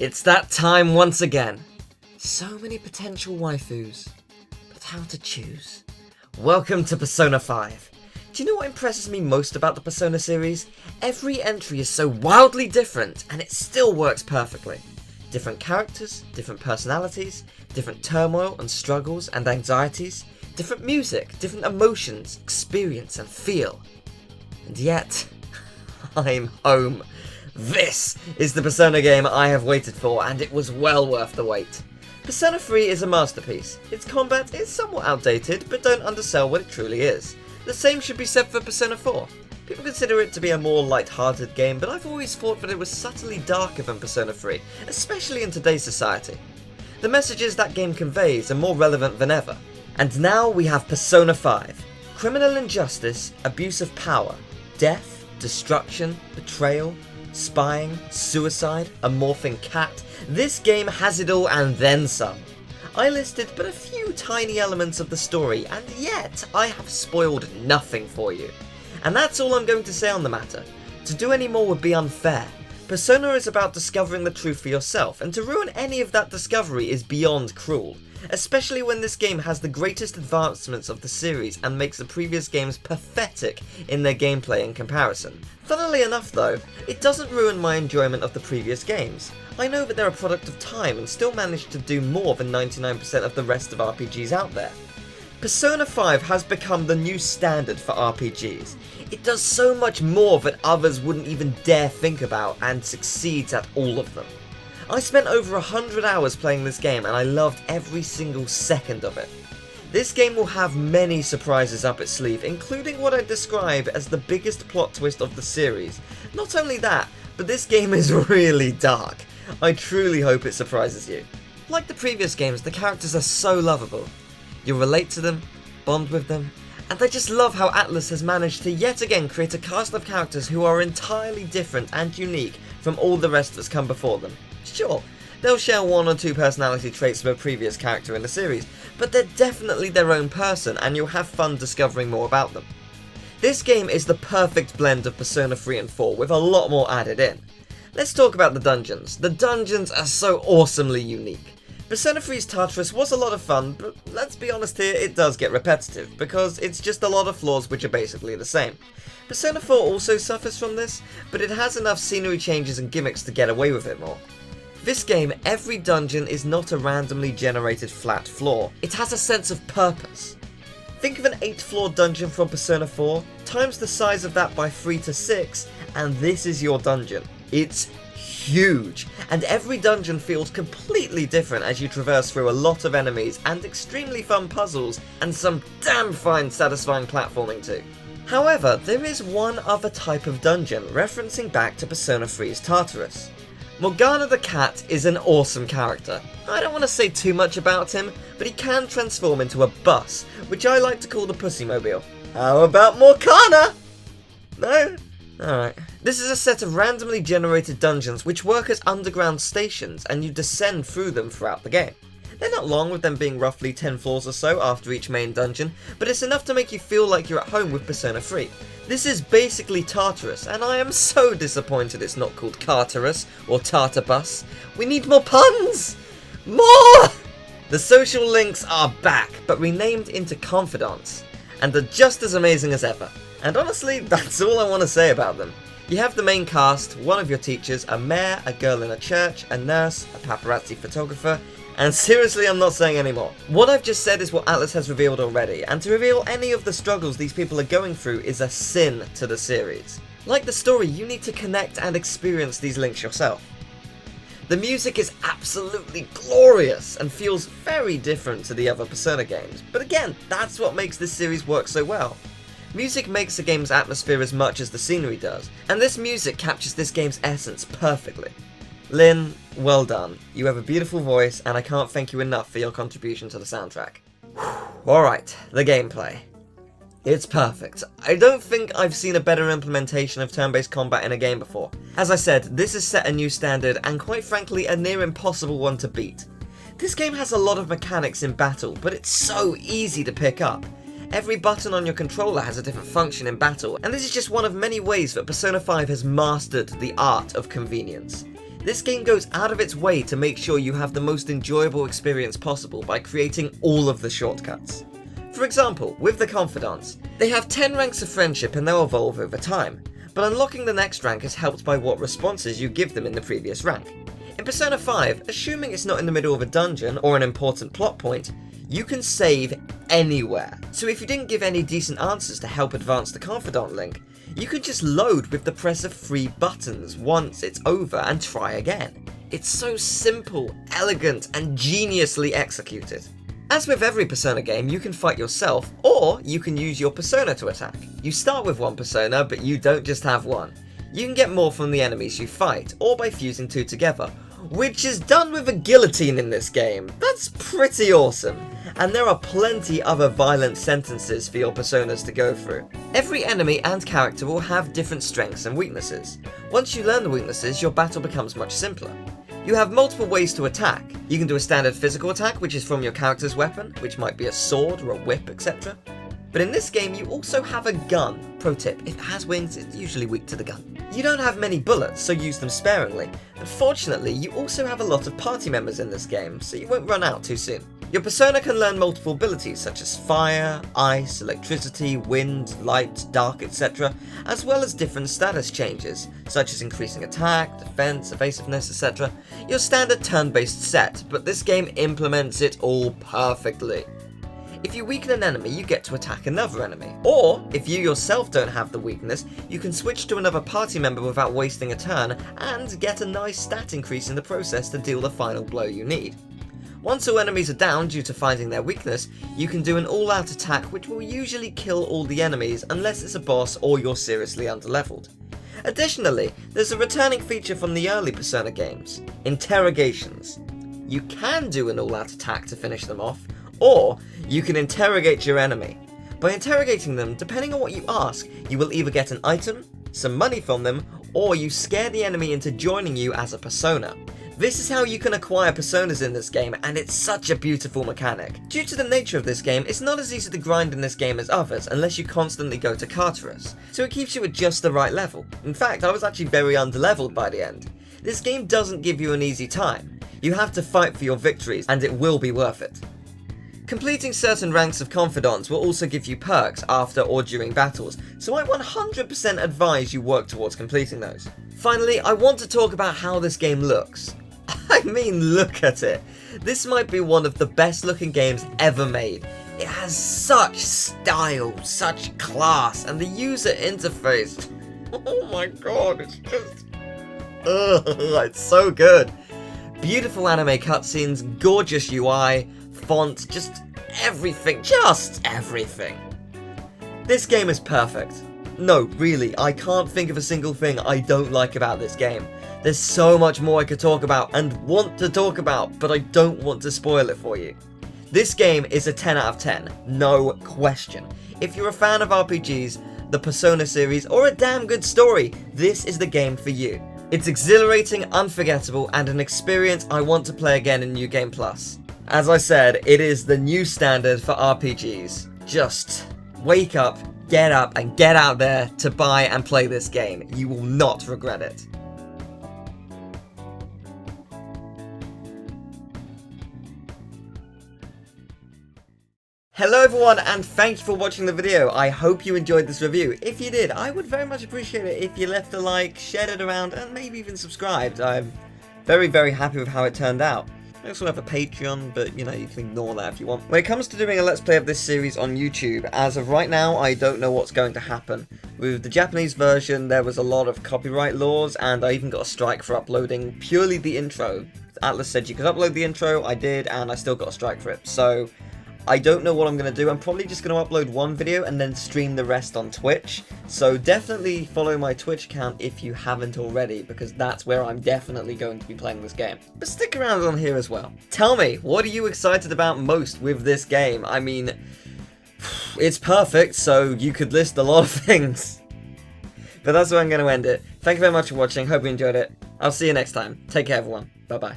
It's that time once again. So many potential waifus, but how to choose? Welcome to Persona 5. Do you know what impresses me most about the Persona series? Every entry is so wildly different, and it still works perfectly. Different characters, different personalities, different turmoil and struggles and anxieties, different music, different emotions, experience and feel. And yet, I'm home. This is the Persona game I have waited for, and it was well worth the wait. Persona 3 is a masterpiece. Its combat is somewhat outdated, but don't undersell what it truly is. The same should be said for Persona 4. People consider it to be a more light-hearted game, but I've always thought that it was subtly darker than Persona 3, especially in today's society. The messages that game conveys are more relevant than ever. And now we have Persona 5. Criminal injustice, abuse of power, death, destruction, betrayal, spying, suicide, a morphing cat. This game has it all and then some. I listed but a few tiny elements of the story, and yet I have spoiled nothing for you. And that's all I'm going to say on the matter. To do any more would be unfair. Persona is about discovering the truth for yourself, and to ruin any of that discovery is beyond cruel. Especially when this game has the greatest advancements of the series and makes the previous games pathetic in their gameplay in comparison. Funnily enough though, it doesn't ruin my enjoyment of the previous games. I know that they're a product of time and still manage to do more than 99% of the rest of RPGs out there. Persona 5 has become the new standard for RPGs. It does so much more that others wouldn't even dare think about and succeeds at all of them. I spent over 100 hours playing this game and I loved every single second of it. This game will have many surprises up its sleeve, including what I describe as the biggest plot twist of the series. Not only that, but this game is really dark. I truly hope it surprises you. Like the previous games, the characters are so lovable. You'll relate to them, bond with them, and I just love how Atlus has managed to yet again create a cast of characters who are entirely different and unique from all the rest that's come before them. Sure, they'll share one or two personality traits of a previous character in the series, but they're definitely their own person and you'll have fun discovering more about them. This game is the perfect blend of Persona 3 and 4 with a lot more added in. Let's talk about the dungeons. The dungeons are so awesomely unique. Persona 3's Tartarus was a lot of fun, but let's be honest here, it does get repetitive, because it's just a lot of floors which are basically the same. Persona 4 also suffers from this, but it has enough scenery changes and gimmicks to get away with it more. This game, every dungeon is not a randomly generated flat floor, it has a sense of purpose. Think of an 8th floor dungeon from Persona 4, times the size of that by 3 to 6, and this is your dungeon. It's huge, and every dungeon feels completely different as you traverse through a lot of enemies and extremely fun puzzles and some damn fine satisfying platforming too. However, there is one other type of dungeon referencing back to Persona 3's Tartarus. Morgana the cat is an awesome character. I don't want to say too much about him, but he can transform into a bus, which I like to call the Pussymobile. How about Morgana? No? Alright. This is a set of randomly generated dungeons which work as underground stations and you descend through them throughout the game. They're not long, with them being roughly 10 floors or so after each main dungeon, but it's enough to make you feel like you're at home with Persona 3. This is basically Tartarus, and I am so disappointed it's not called Cartarus or Tartarbus. We need more puns! More! The social links are back, but renamed into Confidants, and are just as amazing as ever. And honestly, that's all I want to say about them. You have the main cast, one of your teachers, a mayor, a girl in a church, a nurse, a paparazzi photographer, and seriously, I'm not saying any more. What I've just said is what Atlus has revealed already, and to reveal any of the struggles these people are going through is a sin to the series. Like the story, you need to connect and experience these links yourself. The music is absolutely glorious and feels very different to the other Persona games, but again, that's what makes this series work so well. Music makes the game's atmosphere as much as the scenery does, and this music captures this game's essence perfectly. Lynn, well done. You have a beautiful voice, and I can't thank you enough for your contribution to the soundtrack. Alright, the gameplay. It's perfect. I don't think I've seen a better implementation of turn-based combat in a game before. As I said, this has set a new standard, and quite frankly, a near impossible one to beat. This game has a lot of mechanics in battle, but it's so easy to pick up. Every button on your controller has a different function in battle, and this is just one of many ways that Persona 5 has mastered the art of convenience. This game goes out of its way to make sure you have the most enjoyable experience possible by creating all of the shortcuts. For example, with the Confidants, they have 10 ranks of friendship and they'll evolve over time, but unlocking the next rank is helped by what responses you give them in the previous rank. In Persona 5, assuming it's not in the middle of a dungeon or an important plot point, you can save anywhere. So if you didn't give any decent answers to help advance the Confidant link, you can just load with the press of 3 buttons once it's over and try again. It's so simple, elegant, and geniusly executed. As with every Persona game, you can fight yourself, or you can use your persona to attack. You start with one persona, but you don't just have one. You can get more from the enemies you fight, or by fusing 2 together, which is done with a guillotine in this game. That's pretty awesome. And there are plenty other violent sentences for your personas to go through. Every enemy and character will have different strengths and weaknesses. Once you learn the weaknesses, your battle becomes much simpler. You have multiple ways to attack. You can do a standard physical attack, which is from your character's weapon, which might be a sword or a whip, etc. But in this game, you also have a gun. Pro tip, if it has wings, it's usually weak to the gun. You don't have many bullets, so use them sparingly. But fortunately, you also have a lot of party members in this game, so you won't run out too soon. Your persona can learn multiple abilities such as fire, ice, electricity, wind, light, dark, etc., as well as different status changes, such as increasing attack, defense, evasiveness, etc. Your standard turn-based set, but this game implements it all perfectly. If you weaken an enemy, you get to attack another enemy. Or, if you yourself don't have the weakness, you can switch to another party member without wasting a turn, and get a nice stat increase in the process to deal the final blow you need. Once all enemies are down due to finding their weakness, you can do an all-out attack which will usually kill all the enemies unless it's a boss or you're seriously underleveled. Additionally, there's a returning feature from the early Persona games, Interrogations. You can do an all-out attack to finish them off, or you can interrogate your enemy. By interrogating them, depending on what you ask, you will either get an item, some money from them, or you scare the enemy into joining you as a persona. This is how you can acquire personas in this game, and it's such a beautiful mechanic. Due to the nature of this game, it's not as easy to grind in this game as others unless you constantly go to Tartarus, so it keeps you at just the right level. In fact, I was actually very underleveled by the end. This game doesn't give you an easy time. You have to fight for your victories, and it will be worth it. Completing certain ranks of Confidants will also give you perks after or during battles, so I 100% advise you work towards completing those. Finally, I want to talk about how this game looks. I mean, look at it. This might be one of the best looking games ever made. It has such style, such class, and the user interface. Oh my god, it's just... it's so good. Beautiful anime cutscenes, gorgeous UI, font, just everything. This game is perfect. No, really, I can't think of a single thing I don't like about this game. There's so much more I could talk about and want to talk about, but I don't want to spoil it for you. This game is a 10 out of 10, no question. If you're a fan of RPGs, the Persona series, or a damn good story, this is the game for you. It's exhilarating, unforgettable, and an experience I want to play again in New Game Plus. As I said, it is the new standard for RPGs. Just wake up, get out there to buy and play this game. You will not regret it. Hello everyone, and thank you for watching the video. I hope you enjoyed this review. If you did, I would very much appreciate it if you left a like, shared it around, and maybe even subscribed. I'm very, very happy with how it turned out. I also have a Patreon, but you know, you can ignore that if you want. When it comes to doing a Let's Play of this series on YouTube, as of right now, I don't know what's going to happen. With the Japanese version, there was a lot of copyright laws, and I even got a strike for uploading purely the intro. Atlas said you could upload the intro, I did, and I still got a strike for it. So I don't know what I'm going to do. I'm probably just going to upload one video and then stream the rest on Twitch. So definitely follow my Twitch account if you haven't already, because that's where I'm definitely going to be playing this game. But stick around on here as well. Tell me, what are you excited about most with this game? I mean, it's perfect, so you could list a lot of things. But that's where I'm going to end it. Thank you very much for watching. Hope you enjoyed it. I'll see you next time. Take care, everyone. Bye-bye.